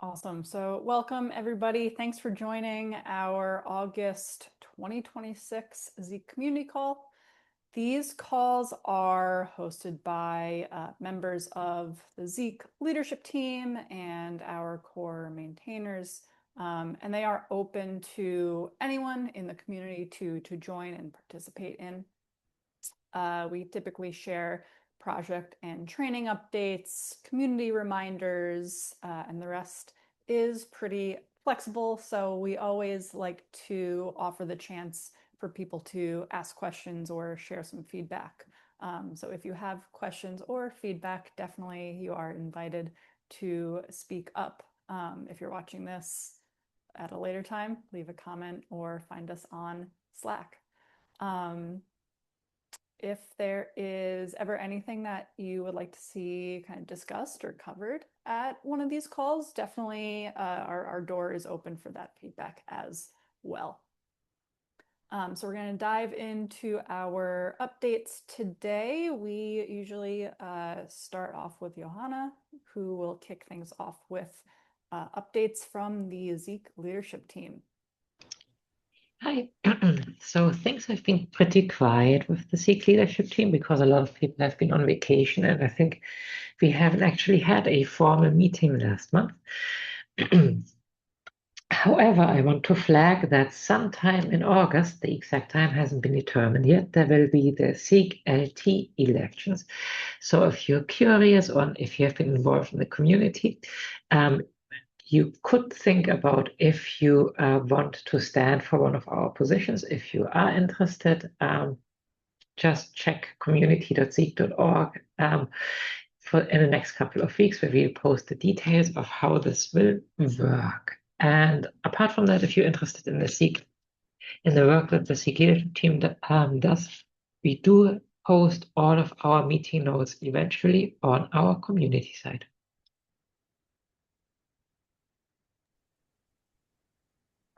Awesome. So welcome everybody. Thanks for joining our August 2026 Zeek Community Call. These calls are hosted by members of the Zeek Leadership Team and our core maintainers, and they are open to anyone in the community to join and participate in. We typically share project and training updates, community reminders, and the rest is pretty flexible. So we always like to offer the chance for people to ask questions or share some feedback. So if you have questions or feedback, definitely you are invited to speak up. If you're watching this at a later time, leave a comment or find us on Slack. If there is ever anything that you would like to see kind of discussed or covered at one of these calls, definitely our door is open for that feedback as well. So we're going to dive into our updates today. We usually start off with Johanna, who will kick things off with updates from the Zeek Leadership Team. Hi. So things have been pretty quiet with the Zeek Leadership Team because a lot of people have been on vacation, and I think we haven't actually had a formal meeting last month. However, I want to flag that sometime in August, the exact time hasn't been determined yet, there will be the Zeek LT elections. So if you're curious or if you have been involved in the community, you could think about if you want to stand for one of our positions. If you are interested, just check community.zeek.org for in the next couple of weeks, where we'll post the details of how this will work. And apart from that, if you're interested in the work that the Zeek Leadership Team does, we do post all of our meeting notes eventually on our community site.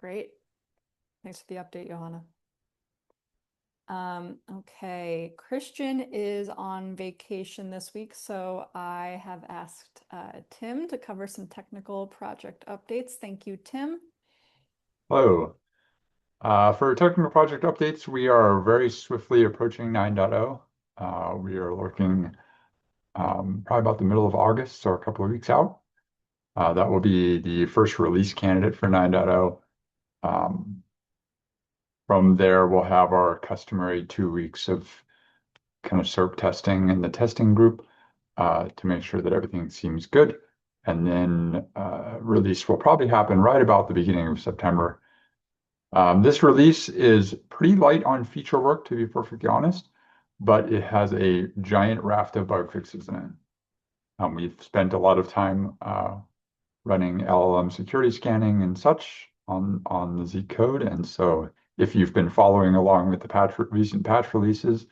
Great. Thanks for the update, Johanna. Okay, Christian is on vacation this week, so I have asked Tim to cover some technical project updates. Thank you, Tim. Hello. For technical project updates, we are very swiftly approaching 9.0. We are looking probably about the middle of August, so a couple of weeks out. That will be the first release candidate for 9.0. From there, we'll have our customary 2 weeks of kind of SOAP testing in the testing group to make sure that everything seems good. And then release will probably happen right about the beginning of September. This release is pretty light on feature work, to be perfectly honest, but it has a giant raft of bug fixes in it. We've spent a lot of time running LLM security scanning and such on the Zeek code, and so if you've been following along with the recent patch releases,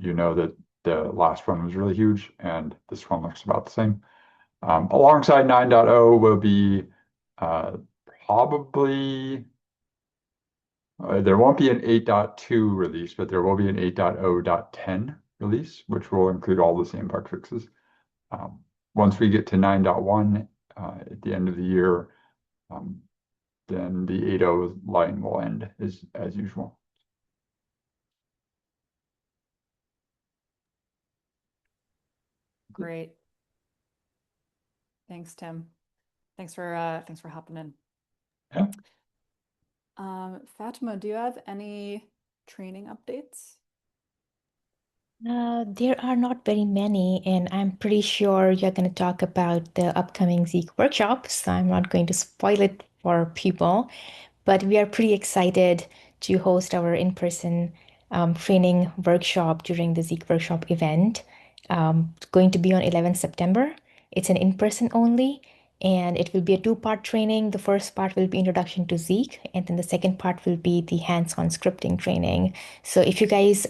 you know that the last one was really huge, and this one looks about the same. Alongside 9.0 will be probably there won't be an 8.2 release, but there will be an 8.0.10 release, which will include all the same bug fixes. Once we get to 9.1 at the end of the year, then the 8.0 line will end as usual. Great. Thanks, Tim. Thanks for hopping in. Yeah. Fatima, do you have any training updates? There are not very many, and I'm pretty sure you're going to talk about the upcoming Zeek workshop, so I'm not going to spoil it for people. But we are pretty excited to host our in-person training workshop during the Zeek workshop event. Going to be on 11th September. It's an in-person only, and it will be a two-part training. The first part will be introduction to Zeek, and then the second part will be the hands-on scripting training. So if you guys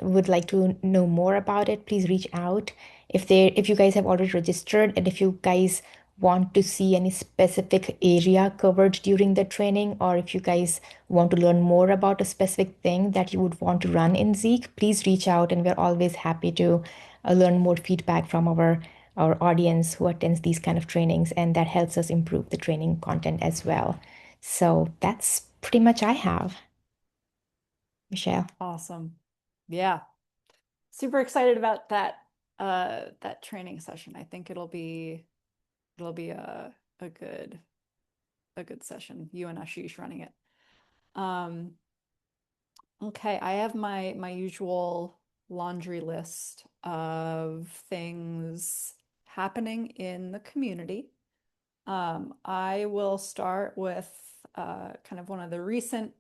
would like to know more about it, please reach out. If you guys have already registered, and if you guys want to see any specific area covered during the training, or if you guys want to learn more about a specific thing that you would want to run in Zeek, please reach out, and we're always happy to learn more feedback from our our audience who attends these kind of trainings, and that helps us improve the training content as well. So that's pretty much I have. Michelle. Awesome. Yeah. Super excited about that training session. I think it'll be a good session. You and Ashish running it. Okay, I have my usual laundry list of things happening in the community. I will start with kind of one of the recent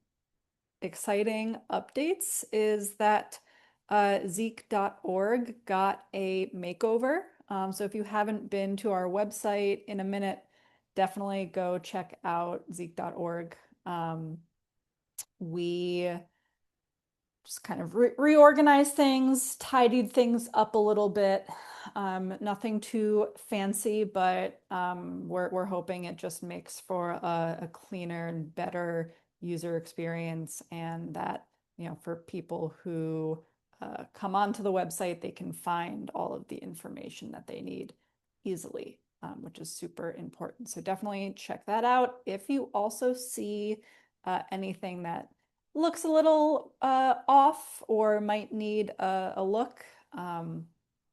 exciting updates is that Zeek.org got a makeover. So if you haven't been to our website in a minute, definitely go check out Zeek.org. We just kind of reorganized things, tidied things up a little bit. Nothing too fancy, but we're hoping it just makes for a cleaner and better user experience, and that, you know, for people who come onto the website, they can find all of the information that they need easily, which is super important. So definitely check that out. If you also see anything that looks a little off or might need a look,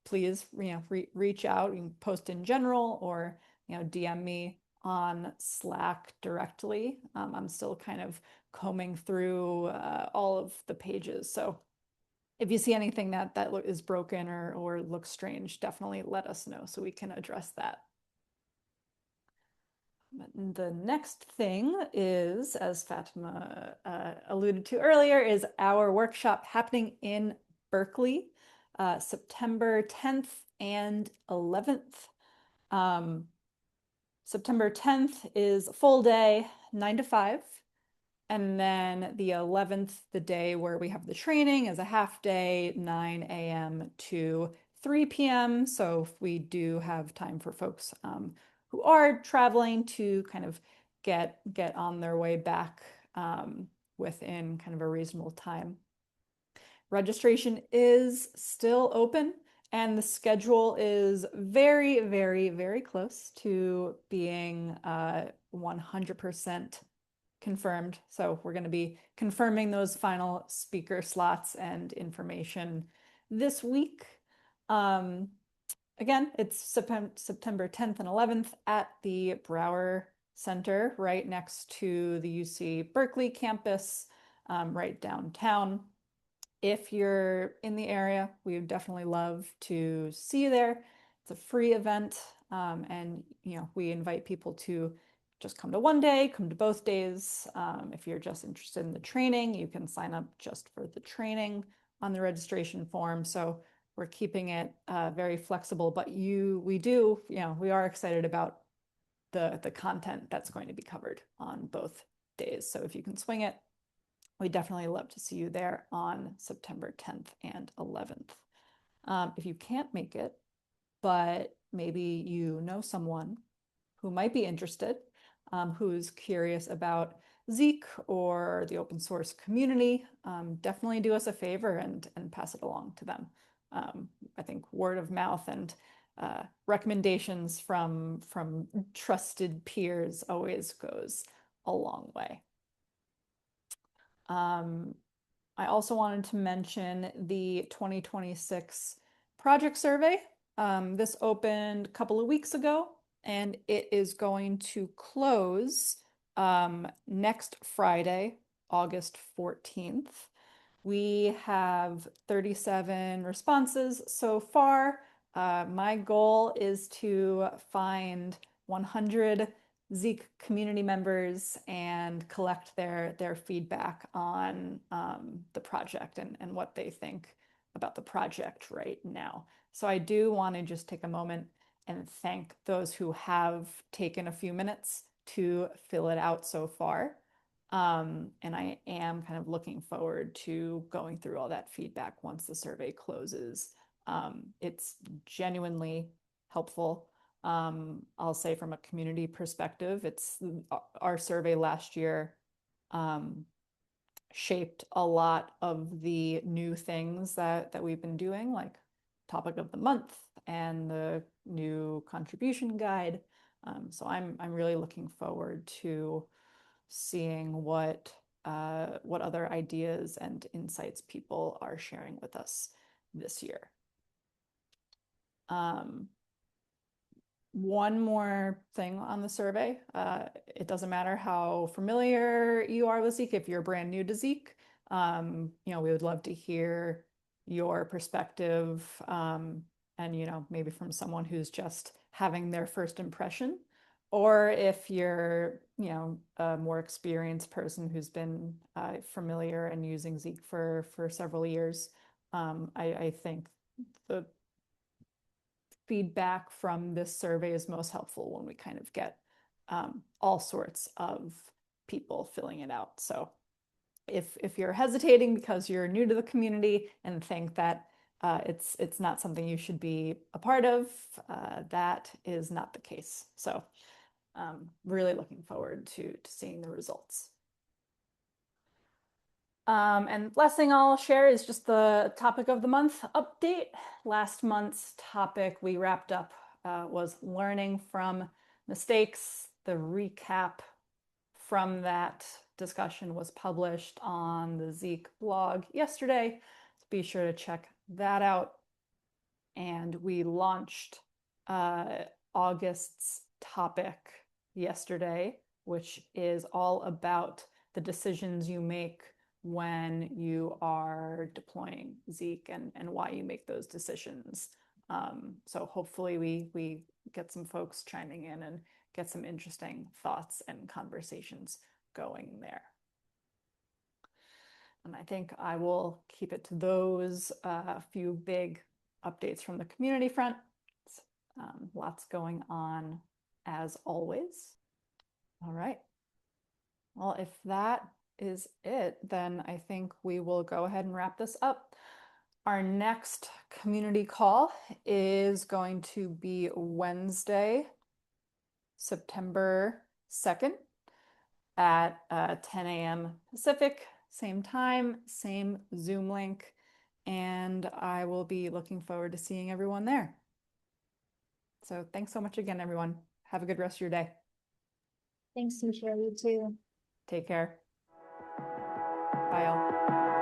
please, you know, reach out. You can post in general or, you know, DM me on Slack directly. I'm still kind of combing through all of the pages. So if you see anything that is broken or looks strange, definitely let us know so we can address that. The next thing is, as Fatima alluded to earlier, is our workshop happening in Berkeley, September 10th and 11th. September 10th is a full day, 9 to 5. And then the 11th, the day where we have the training, is a half day, 9 a.m. to 3 p.m. So we do have time for folks who are traveling to kind of get on their way back within kind of a reasonable time. Registration is still open, and the schedule is very, very, very close to being 100% confirmed. So we're going to be confirming those final speaker slots and information this week. Again, it's September 10th and 11th at the Brower Center, right next to the UC Berkeley campus, right downtown. If you're in the area, we would definitely love to see you there. It's a free event, and you know, we invite people to just come to one day, come to both days. If you're just interested in the training, you can sign up just for the training on the registration form. So we're keeping it very flexible, but we are excited about the content that's going to be covered on both days. So if you can swing it, we'd definitely love to see you there on September 10th and 11th. If you can't make it, but maybe you know someone who might be interested, who's curious about Zeek or the open source community, definitely do us a favor and pass it along to them. I think word of mouth and recommendations from trusted peers always goes a long way. I also wanted to mention the 2026 project survey. This opened a couple of weeks ago, and it is going to close next Friday, August 14th. We have 37 responses so far. My goal is to find 100 Zeek community members and collect their feedback on the project and what they think about the project right now. So I do want to just take a moment and thank those who have taken a few minutes to fill it out so far. And I am kind of looking forward to going through all that feedback once the survey closes. It's genuinely helpful. I'll say from a community perspective, it's our survey last year shaped a lot of the new things that we've been doing, like topic of the month and the new contribution guide. So I'm really looking forward to seeing what other ideas and insights people are sharing with us this year. One more thing on the survey. It doesn't matter how familiar you are with Zeek. If you're brand new to Zeek, we would love to hear your perspective, and maybe from someone who's just having their first impression, or if you're a more experienced person who's been familiar and using Zeek for several years. I think the feedback from this survey is most helpful when we kind of get all sorts of people filling it out. So if you're hesitating because you're new to the community and think that it's not something you should be a part of, that is not the case. So really looking forward to seeing the results. And last thing I'll share is just the topic of the month update. Last month's topic we wrapped up was learning from mistakes. The recap from that discussion was published on the Zeek blog yesterday. So be sure to check that out. And we launched August's topic yesterday, which is all about the decisions you make when you are deploying Zeek and why you make those decisions. So hopefully we get some folks chiming in and get some interesting thoughts and conversations going there. And I think I will keep it to those few big updates from the community front. Lots going on as always. All right. Well, if that is it, then I think we will go ahead and wrap this up. Our next community call is going to be Wednesday, September 2nd at 10 a.m. Pacific, same time, same Zoom link, and I will be looking forward to seeing everyone there. So thanks so much again, everyone. Have a good rest of your day. Thanks, Michelle. You too. Take care. Bye, all.